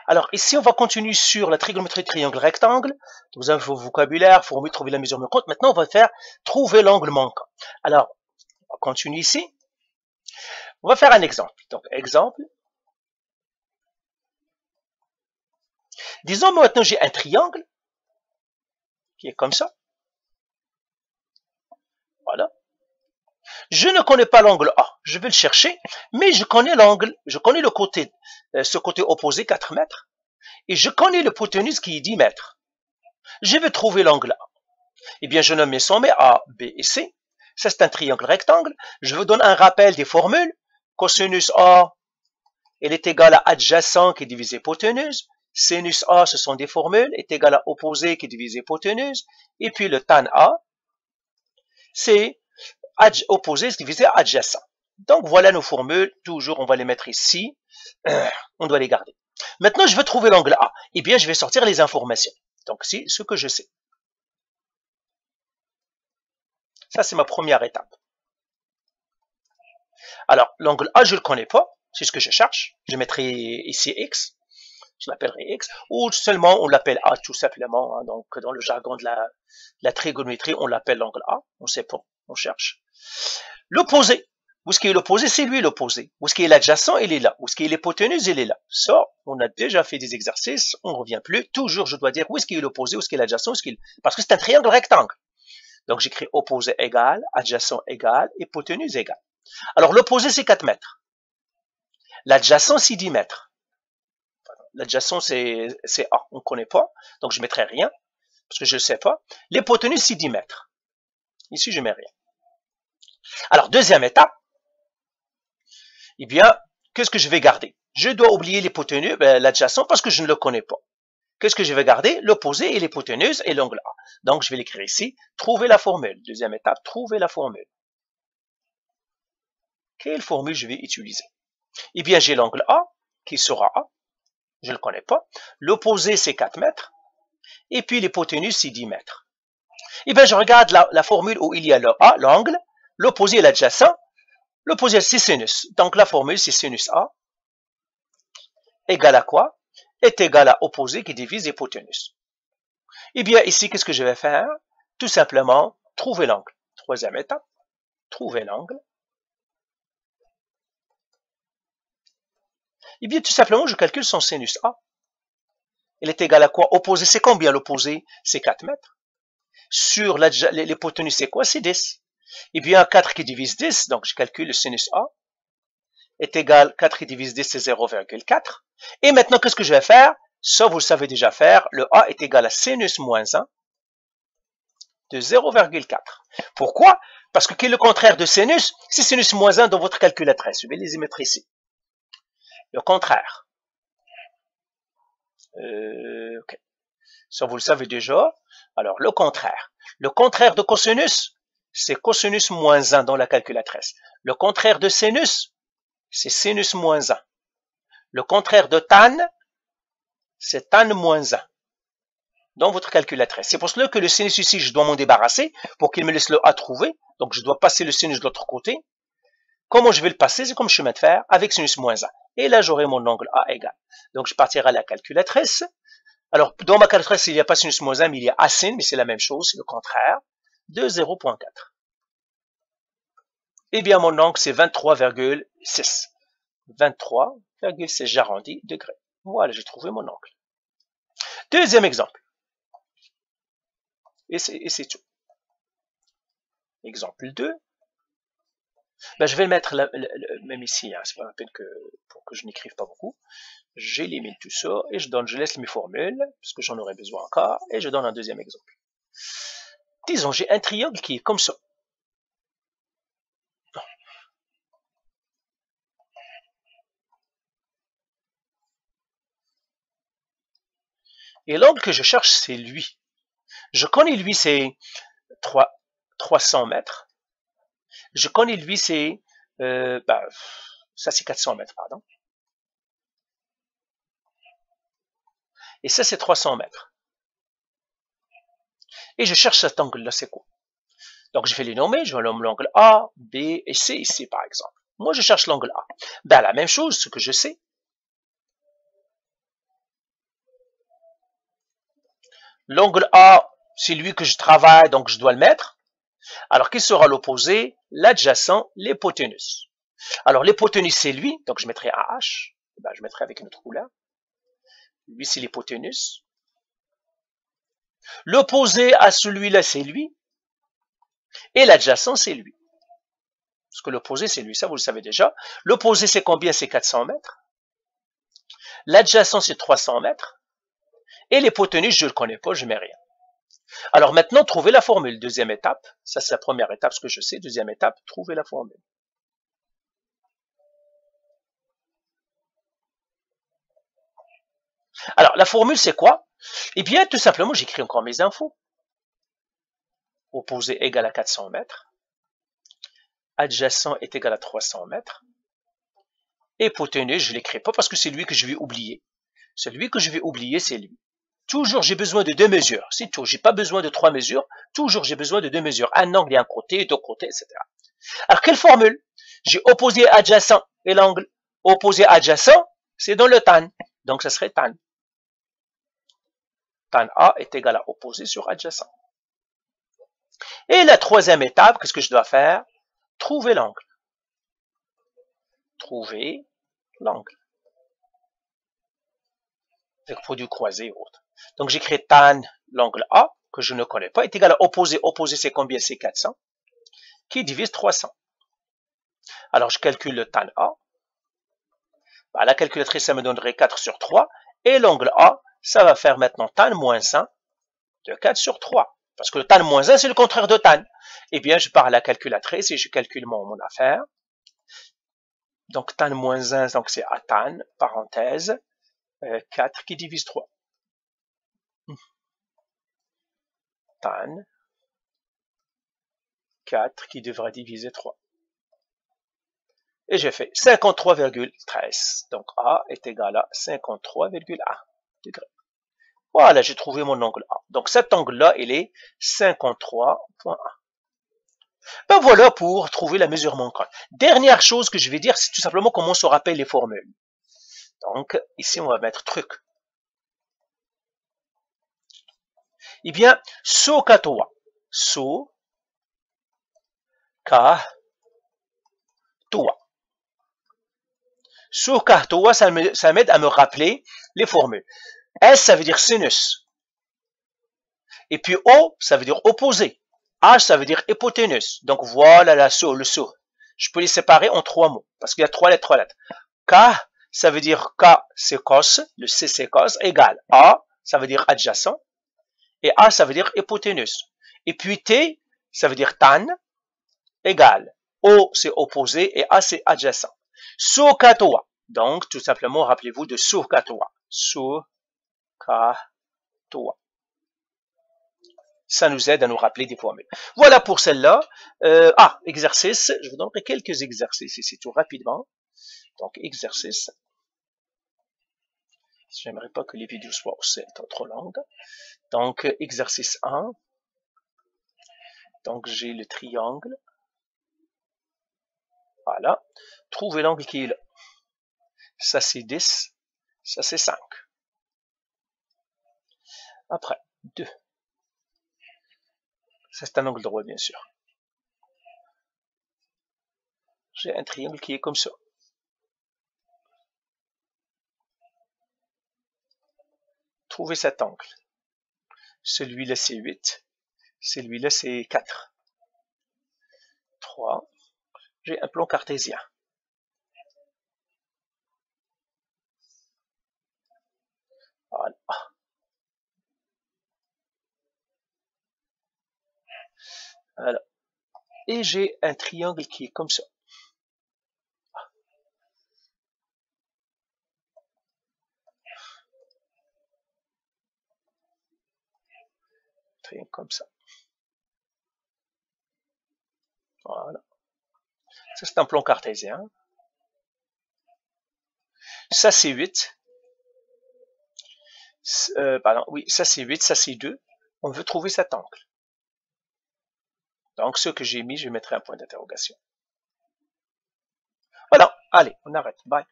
Alors, ici, on va continuer sur la trigonométrie triangle rectangle. Vous avez vos vocabulaire, il faut mieux trouver la mesure manquante. Maintenant, on va faire trouver l'angle manquant. Alors, on va continuer ici. On va faire un exemple. Donc, exemple. Disons maintenant, j'ai un triangle qui est comme ça. Voilà. Je ne connais pas l'angle A. Je vais le chercher, mais je connais l'angle, je connais le côté, ce côté opposé, 4 mètres. Et je connais l'hypoténuse qui est 10 mètres. Je vais trouver l'angle A. Eh bien, je nomme mes sommets A, B et C. Ça, c'est un triangle rectangle. Je vous donne un rappel des formules. Cosinus A, elle est égale à adjacent qui est divisé hypoténuse. Sinus A, ce sont des formules, est égal à opposé qui est divisé hypoténuse. Et puis le tan A, c'est opposé divisé adjacent. Donc voilà nos formules. Toujours, on va les mettre ici. On doit les garder. Maintenant, je veux trouver l'angle A. Eh bien, je vais sortir les informations. Donc, c'est ce que je sais. Ça, c'est ma première étape. Alors, l'angle A, je ne le connais pas. C'est ce que je cherche. Je mettrai ici X. Je l'appellerai X. Ou seulement, on l'appelle A tout simplement. Hein. Donc, dans le jargon de la trigonométrie, on l'appelle l'angle A. On ne sait pas. On cherche. L'opposé. Où est-ce qu'il est l'opposé? C'est lui l'opposé. Où est-ce qu'il est l'adjacent? Il est là. Où est-ce qu'il est l'hypoténuse? Il est là. Ça, on a déjà fait des exercices. On ne revient plus. Toujours, je dois dire où est-ce qu'il est l'opposé, où est-ce qu'il est l'adjacent, parce que c'est un triangle rectangle. Donc, j'écris opposé égal, adjacent égal, hypoténuse égal. Alors, l'opposé, c'est 4 mètres. L'adjacent, c'est 10 mètres. L'adjacent, c'est A. On ne connaît pas. Donc, je ne mettrai rien, parce que je ne sais pas. L'hypoténuse, c'est 10 mètres. Ici, je ne mets rien. Alors, deuxième étape. Eh bien, qu'est-ce que je vais garder? Je dois oublier l'hypoténuse, l'adjacent, parce que je ne le connais pas. Qu'est-ce que je vais garder? L'opposé et l'hypoténuse et l'angle A. Donc, je vais l'écrire ici. Trouver la formule. Deuxième étape, trouver la formule. Quelle formule je vais utiliser? Eh bien, j'ai l'angle A, qui sera A. Je ne le connais pas. L'opposé, c'est 4 mètres. Et puis, l'hypoténuse, c'est 10 mètres. Eh bien, je regarde la formule où il y a le A, l'angle, l'opposé et l'adjacent. L'opposé, c'est sinus. Donc, la formule, c'est sinus A égale à quoi? Est égal à opposé qui divise hypoténuse. Eh bien, ici, qu'est-ce que je vais faire? Tout simplement, trouver l'angle. Troisième étape, trouver l'angle. Eh bien, tout simplement, je calcule son sinus A. Il est égal à quoi? Opposé, c'est combien l'opposé? C'est 4 mètres. Sur l'hypoténuse, c'est quoi? C'est 10. Eh bien, 4 qui divise 10, donc je calcule le sinus A, est égal, 4 qui divise 10, c'est 0,4. Et maintenant, qu'est-ce que je vais faire? Ça, vous le savez déjà faire. Le A est égal à sinus moins 1 de 0,4. Pourquoi? Parce que quel est le contraire de sinus? C'est sinus moins 1 dans votre calculatrice. Je vais les y mettre ici. Le contraire. Okay. Ça, vous le savez déjà. Alors, le contraire. Le contraire de cosinus, c'est cosinus moins 1 dans la calculatrice. Le contraire de sinus, c'est sinus moins 1. Le contraire de tan, c'est tan moins 1. Dans votre calculatrice. C'est pour cela que le sinus ici, je dois m'en débarrasser pour qu'il me laisse le A trouver. Donc, je dois passer le sinus de l'autre côté. Comment je vais le passer? C'est comme chemin de fer avec sinus moins 1. Et là, j'aurai mon angle A égal. Donc, je partirai à la calculatrice. Alors, dans ma calculatrice, il n'y a pas sinus moins 1, mais il y a sin, mais c'est la même chose, c'est le contraire, de 0,4. Eh bien, mon angle, c'est 23,6. 23,6, j'arrondis degrés. Voilà, j'ai trouvé mon angle. Deuxième exemple. Et c'est tout. Exemple 2. Ben, je vais le mettre même ici, hein, c'est pas la peine pour que je n'écrive pas beaucoup. J'élimine tout ça et je laisse mes formules, parce que j'en aurai besoin encore, et je donne un deuxième exemple. Disons, j'ai un triangle qui est comme ça. Et l'angle que je cherche, c'est lui. Je connais lui, c'est 300 mètres. Je connais lui, c'est... ça, c'est 400 mètres, pardon. Et ça, c'est 300 mètres. Et je cherche cet angle-là, c'est quoi? Donc, je vais les nommer. Je vais nommer l'angle A, B et C ici, par exemple. Moi, je cherche l'angle A. Ben, la même chose, ce que je sais. L'angle A, c'est lui que je travaille, donc je dois le mettre. Alors, qui sera l'opposé? L'adjacent, l'hypoténuse. Alors, l'hypoténuse, c'est lui, donc je mettrai un H. Ben, je mettrai avec une autre couleur. Lui, c'est l'hypoténuse. L'opposé à celui-là, c'est lui. Et l'adjacent, c'est lui. Parce que l'opposé, c'est lui, ça vous le savez déjà. L'opposé, c'est combien? C'est 400 mètres. L'adjacent, c'est 300 mètres. Et l'hypoténuse, je ne le connais pas, je ne mets rien. Alors maintenant, trouvez la formule. Deuxième étape, ça c'est la première étape, ce que je sais. Deuxième étape, trouvez la formule. Alors, la formule, c'est quoi? Eh bien, tout simplement, j'écris encore mes infos. Opposé égale à 400 mètres. Adjacent est égal à 300 mètres. Hypoténuse, je ne l'écris pas parce que c'est lui que je vais oublier. Celui que je vais oublier, c'est lui. Toujours, j'ai besoin de deux mesures. C'est tout. J'ai pas besoin de trois mesures. Toujours, j'ai besoin de deux mesures. Un angle et un côté, deux côtés, etc. Alors, quelle formule? J'ai opposé adjacent et l'angle opposé adjacent, c'est dans le tan. Donc, ça serait tan. Tan A est égal à opposé sur adjacent. Et la troisième étape, qu'est-ce que je dois faire? Trouver l'angle. Trouver l'angle. Avec produit croisé et autres. Donc, j'écris tan, l'angle A, que je ne connais pas, est égal à opposé. Opposé, c'est combien? C'est 400, qui divise 300. Alors, je calcule le tan A. À la calculatrice, ça me donnerait 4 sur 3. Et l'angle A, ça va faire maintenant tan moins 1 de 4 sur 3. Parce que le tan moins 1, c'est le contraire de tan. Eh bien, je pars à la calculatrice et je calcule mon affaire. Donc, tan moins 1, donc c'est à tan, parenthèse, 4 qui divise 3. Tan 4 qui devra diviser 3. Et j'ai fait 53,13. Donc A est égal à 53,1 degrés. Voilà, j'ai trouvé mon angle A. Donc cet angle-là, il est 53,1. Ben voilà pour trouver la mesure manquante. Dernière chose que je vais dire, c'est tout simplement comment se rappelle les formules. Donc ici, on va mettre truc. Eh bien, so katoa. So ka toa. So katoa, ça m'aide à me rappeler les formules. S, ça veut dire sinus. Et puis O, ça veut dire opposé. H, ça veut dire hypoténuse. Donc voilà le so. Je peux les séparer en trois mots, parce qu'il y a trois lettres. K, ça veut dire K, c'est cos, le C, c'est cos, égale. A, ça veut dire adjacent. Et A, ça veut dire hypoténuse. Et puis T, ça veut dire tan, égale. O, c'est opposé, et A, c'est adjacent. So katoa. Donc, tout simplement, rappelez-vous de so katoa. So katoa. Ça nous aide à nous rappeler des formules. Voilà pour celle-là. Exercice. Je vous donnerai quelques exercices ici tout rapidement. Donc, exercice. J'aimerais pas que les vidéos soient aussi trop longues. Donc, exercice 1. Donc, j'ai le triangle. Voilà. Trouvez l'angle qui est là. Ça, c'est 10. Ça, c'est 5. Après, 2. Ça, c'est un angle droit, bien sûr. J'ai un triangle qui est comme ça. Trouvez cet angle. Celui-là, c'est 8. Celui-là, c'est 4. 3. J'ai un plan cartésien. Voilà. Voilà. Et j'ai un triangle qui est comme ça. Triangle comme ça. Voilà. Ça, c'est un plan cartésien. Ça, c'est 8. Oui, ça, c'est 8. Ça, c'est 2. On veut trouver cet angle. Donc, ce que j'ai mis, je mettrai un point d'interrogation. Voilà. Allez, on arrête. Bye.